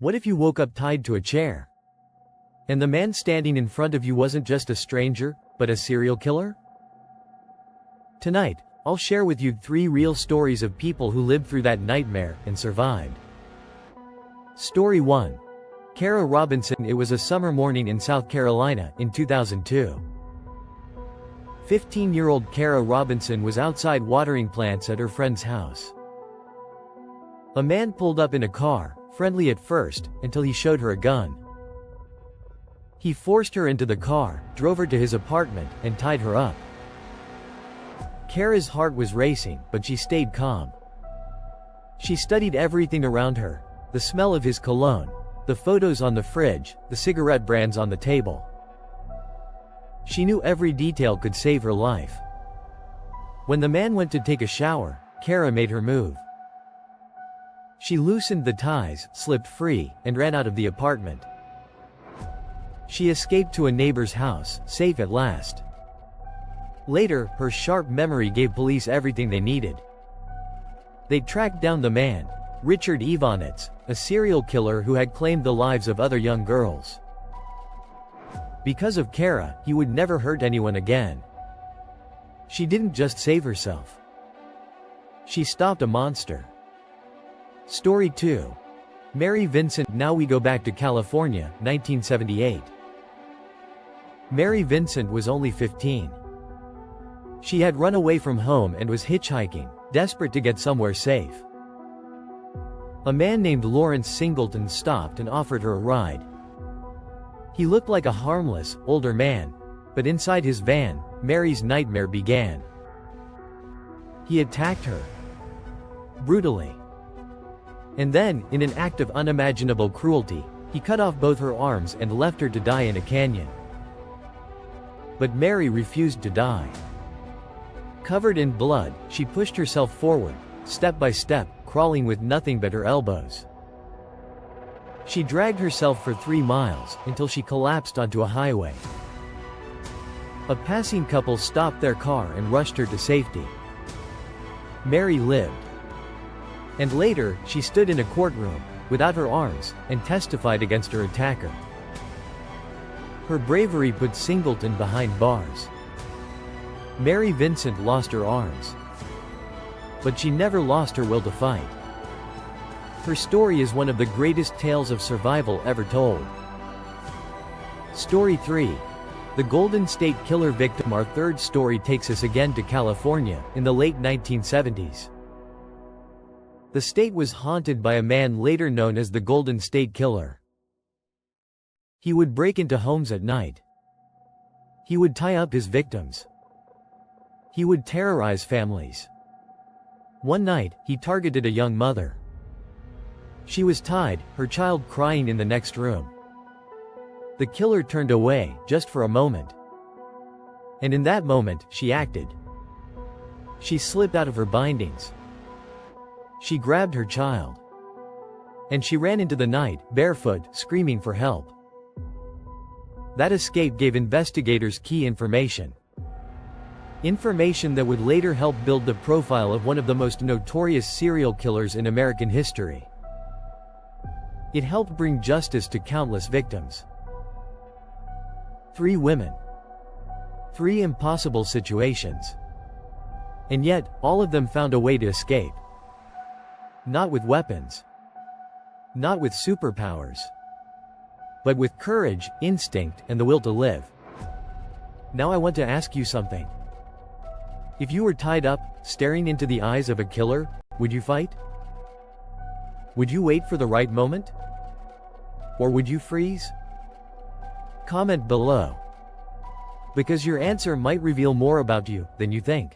What if you woke up tied to a chair? And the man standing in front of you wasn't just a stranger, but a serial killer? Tonight, I'll share with you 3 real stories of people who lived through that nightmare and survived. Story 1. Kara Robinson. It was a summer morning in South Carolina in 2002. 15-year-old Kara Robinson was outside watering plants at her friend's house. A man pulled up in a car, friendly at first, until he showed her a gun. He forced her into the car, drove her to his apartment, and tied her up. Kara's heart was racing, but she stayed calm. She studied everything around her: the smell of his cologne, the photos on the fridge, the cigarette brands on the table. She knew every detail could save her life. When the man went to take a shower, Kara made her move. She loosened the ties, slipped free, and ran out of the apartment. She escaped to a neighbor's house, safe at last. Later, her sharp memory gave police everything they needed. They tracked down the man, Richard Evonitz, a serial killer who had claimed the lives of other young girls. Because of Kara, he would never hurt anyone again. She didn't just save herself. She stopped a monster. Story 2. Mary Vincent. Now we go back to California, 1978. Mary Vincent was only 15. She had run away from home and was hitchhiking, desperate to get somewhere safe. A man named Lawrence Singleton stopped and offered her a ride. He looked like a harmless, older man, but inside his van, Mary's nightmare began. He attacked her brutally. And then, in an act of unimaginable cruelty, he cut off both her arms and left her to die in a canyon. But Mary refused to die. Covered in blood, she pushed herself forward, step by step, crawling with nothing but her elbows. She dragged herself for 3 miles, until she collapsed onto a highway. A passing couple stopped their car and rushed her to safety. Mary lived. And later, she stood in a courtroom, without her arms, and testified against her attacker. Her bravery put Singleton behind bars. Mary Vincent lost her arms. But she never lost her will to fight. Her story is one of the greatest tales of survival ever told. Story 3. The Golden State Killer victim. Our third story takes us again to California, in the late 1970s. The state was haunted by a man later known as the Golden State Killer. He would break into homes at night. He would tie up his victims. He would terrorize families. One night, he targeted a young mother. She was tied, her child crying in the next room. The killer turned away, just for a moment. And in that moment, she acted. She slipped out of her bindings. She grabbed her child. And she ran into the night, barefoot, screaming for help. That escape gave investigators key information. Information that would later help build the profile of one of the most notorious serial killers in American history. It helped bring justice to countless victims. 3 women. 3 impossible situations. And yet, all of them found a way to escape. Not with weapons. Not with superpowers. But with courage, instinct, and the will to live. Now I want to ask you something. If you were tied up, staring into the eyes of a killer, would you fight? Would you wait for the right moment? Or would you freeze? Comment below. Because your answer might reveal more about you than you think.